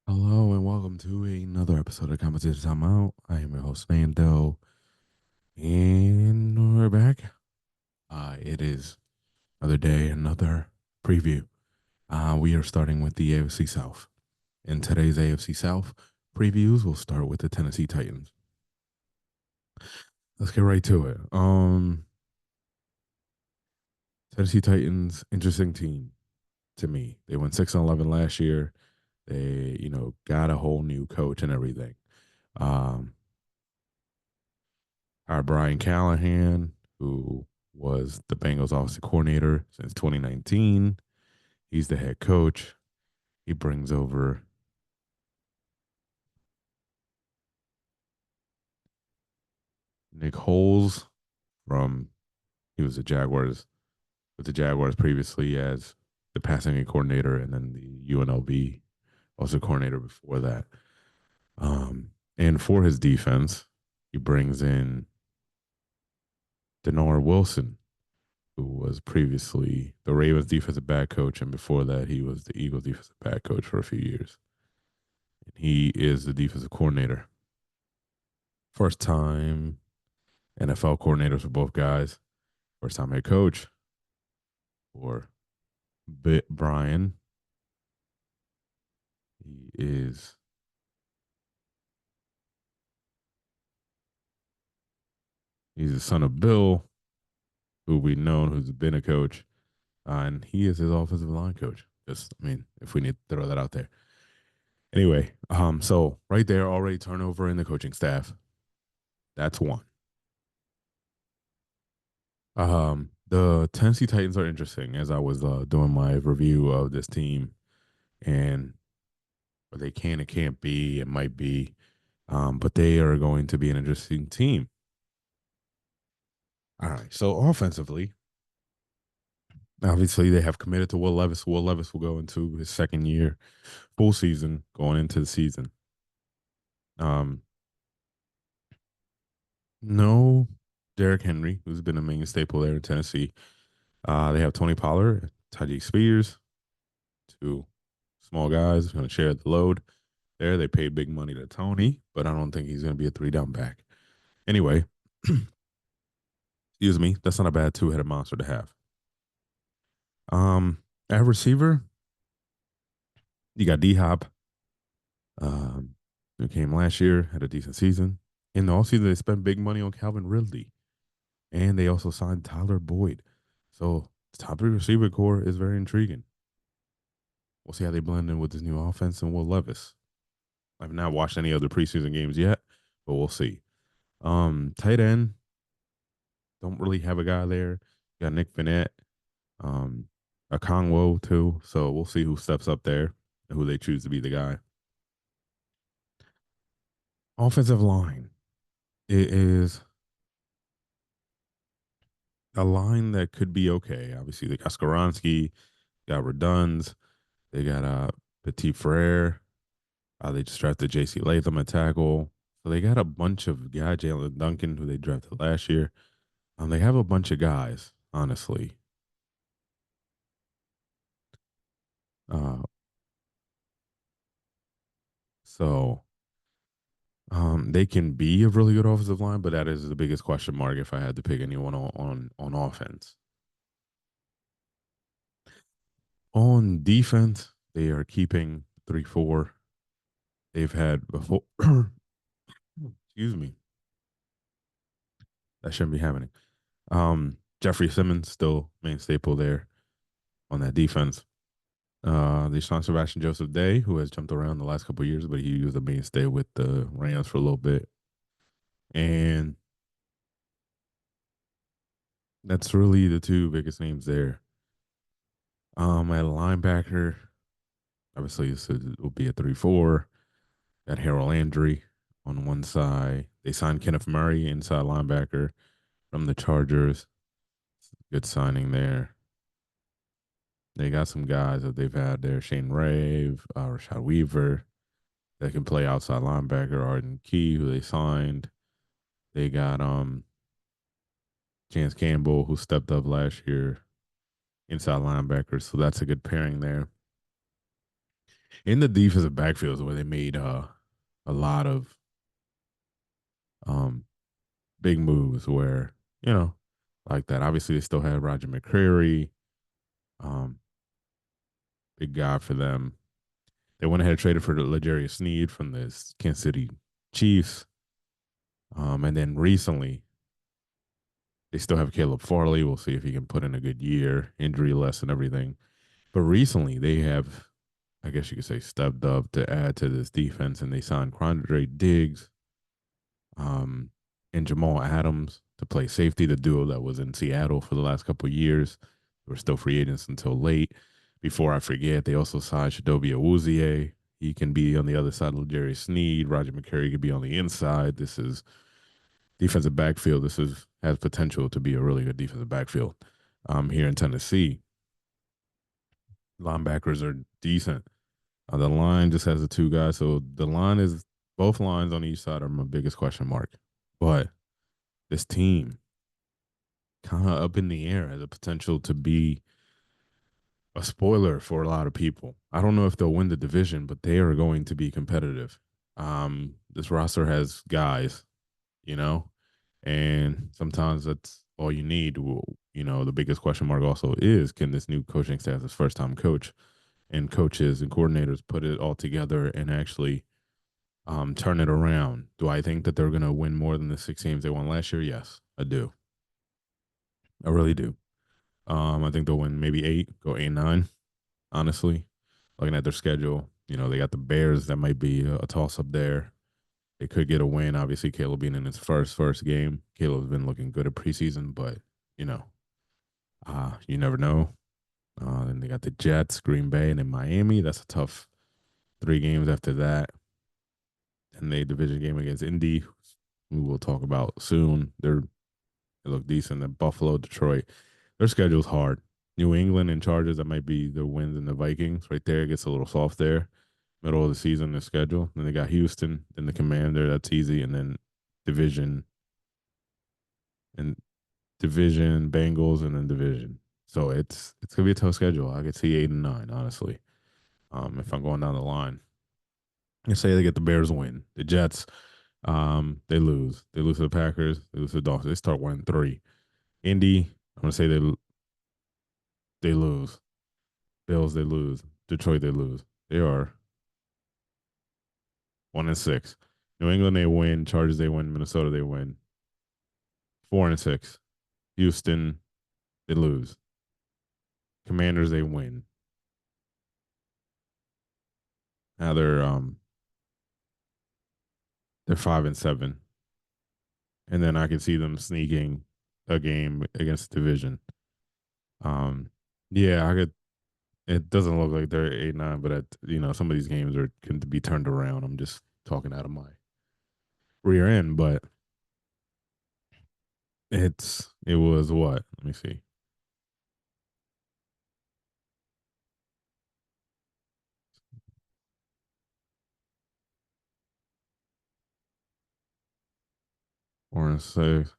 Hello and welcome to another episode of Competition Timeout. I am your host Nando, and we're back. It is another day, another preview. We are starting with the AFC South. In today's AFC South previews, we'll start with the Tennessee Titans. Let's get right to it. Tennessee Titans, interesting team to me. They went 6-11 last year. They, got a whole new coach and everything. Um, Our Brian Callahan, who was the Bengals offensive coordinator since 2019. He's the head coach. He brings over Nick Holes from he was the Jaguars with the Jaguars previously as the passing game coordinator, and then the UNLV also coordinator before that. And for his defense, he brings in Denard Wilson, who was previously the Ravens defensive back coach, and before that, he was the Eagles defensive back coach for a few years. And he is the defensive coordinator. First time NFL coordinators for both guys. First time head coach for Brian. He is he's the son of Bill, who we know who's been a coach, and he is his offensive line coach. Just, I mean, if we need to throw that out there. Anyway, so right there, already turnover in the coaching staff. That's one. The Tennessee Titans are interesting as I was doing my review of this team and what they can and can't be, it might be, but they are going to be an interesting team. All right, so offensively, obviously they have committed to Will Levis. Will Levis will go into his second year, full season, going into the season. Um, no Derrick Henry, who's been a main staple there in Tennessee. They have Tony Pollard, Tajik Spears, two small guys going to share the load. There, they paid big money to Tony, but I don't think he's going to be a three down back. Anyway, excuse me, that's not a bad two headed monster to have. At receiver, you got D Hop, um, who came last year, had a decent season. In the offseason, they spent big money on Calvin Ridley, and they also signed Tyler Boyd. So the top three receiver core is very intriguing. We'll see how they blend in with this new offense and Will Levis. I've not watched any other preseason games yet, but we'll see. Tight end, don't really have a guy there. You got Nick Finette, a Kongwo too. So we'll see who steps up there and who they choose to be the guy. Offensive line. It is a line that could be okay. Obviously, they got Skoronski, got Reduns, they got Petit Frere. They just drafted J.C. Latham at tackle. So they got a bunch of guys, Jalen Duncan, who they drafted last year. They have a bunch of guys, honestly. Uh, so they can be a really good offensive line, but that is the biggest question mark if I had to pick anyone on offense. On defense, they are keeping 3-4. They've had before. Excuse me. That shouldn't be happening. Jeffrey Simmons still main staple there on that defense. They signed Sebastian Joseph Day, who has jumped around the last couple of years, but he was a mainstay with the Rams for a little bit. And that's really the two biggest names there. At a linebacker, obviously it will be a 3-4. Got Harold Landry on one side. They signed Kenneth Murray, inside linebacker from the Chargers. Good signing there. They got some guys that they've had there: Shane Rave, Rashad Weaver, that can play outside linebacker. Arden Key, who they signed. They got Chance Campbell, who stepped up last year, inside linebacker. So that's a good pairing there. In the defensive backfields where they made a lot of um big moves where, you know, like that. Obviously they still had Roger McCreary, um, big guy for them. They went ahead and traded for the L'Jarius Sneed from the Kansas City Chiefs. And then recently they still have Caleb Farley. We'll see if he can put in a good year, injury less and everything. But recently they have, I guess you could say, stepped up to add to this defense, and they signed Quandre Diggs, um, and Jamal Adams to play safety, the duo that was in Seattle for the last couple of years. They were still free agents until late. Before I forget, they also signed Shadobi Awuzie. He can be on the other side of Jerry Sneed. Roger McCreary could be on the inside. This is defensive backfield. This is has potential to be a really good defensive backfield. Here in Tennessee, linebackers are decent. The line just has the two guys, so the line is both lines on each side are my biggest question mark. But this team kind of up in the air as a potential to be a spoiler for a lot of people. I don't know if they'll win the division, but they are going to be competitive. This roster has guys, you know, and sometimes that's all you need. You know, the biggest question mark also is, can this new coaching staff, this first time coach and coaches and coordinators, put it all together and actually turn it around? Do I think that they're going to win more than the 6 games they won last year? Yes, I do. I really do. I think they'll win maybe eight, go 8-9. Honestly, looking at their schedule, you know, they got the Bears. That might be a toss up there. They could get a win. Obviously, Caleb being in his first game. Caleb's been looking good at preseason, but you know, you never know. Then they got the Jets, Green Bay, and then Miami. That's a tough 3 games after that. And the division game against Indy, we will talk about soon. They look decent. Then Buffalo, Detroit. Their schedule's hard. New England and Chargers, that might be the wins, and the Vikings right there. It gets a little soft there. Middle of the season, the schedule. Then they got Houston, then the Commander, that's easy, and then division and division, Bengals, and then division. So it's gonna be a tough schedule. I could see 8-9, honestly. If I'm going down the line. I say they get the Bears win. The Jets, they lose. They lose to the Packers, they lose to the Dolphins. They start 1-3. Indy, I'm gonna say they lose. Bills, they lose. Detroit, they lose. They are 1-6. New England, they win. Chargers, they win. Minnesota, they win. 4-6. Houston, they lose. Commanders, they win. Now they're 5-7, and then I can see them sneaking a game against the division. Um, yeah, I could. It doesn't look like they're 8-9, but some of these games are can be turned around. I'm just talking out of my rear end, but it was what? Let me see. 4-6,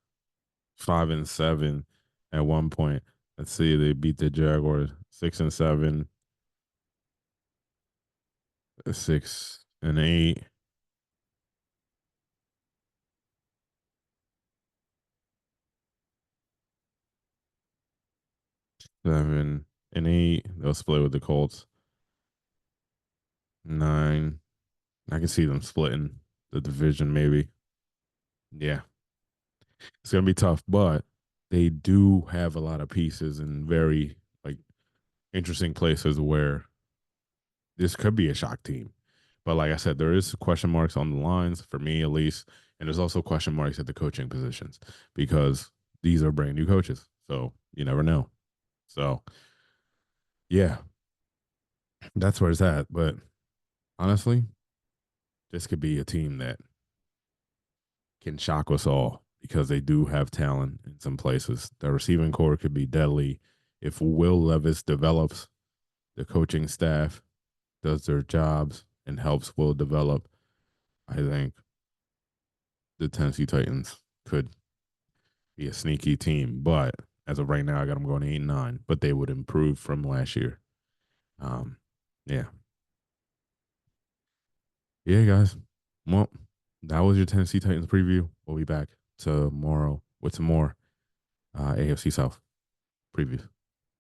5-7 at one point. Let's see, they beat the Jaguars 6-7, 6-8. 7-8. They'll split with the Colts. 9. I can see them splitting the division, maybe. Yeah, it's gonna be tough, but they do have a lot of pieces in very like interesting places where this could be a shock team. But like I said, there is question marks on the lines for me at least, and there's also question marks at the coaching positions because these are brand new coaches, so you never know. So yeah, that's where it's at. But honestly, this could be a team that can shock us all because they do have talent in some places. The receiving core could be deadly if Will Levis develops, the coaching staff does their jobs and helps Will develop. I think the Tennessee Titans could be a sneaky team, but as of right now, I got them going 8-9. But they would improve from last year. Um, yeah, Yeah, guys. Well, that was your Tennessee Titans preview. We'll be back tomorrow with some more AFC South previews.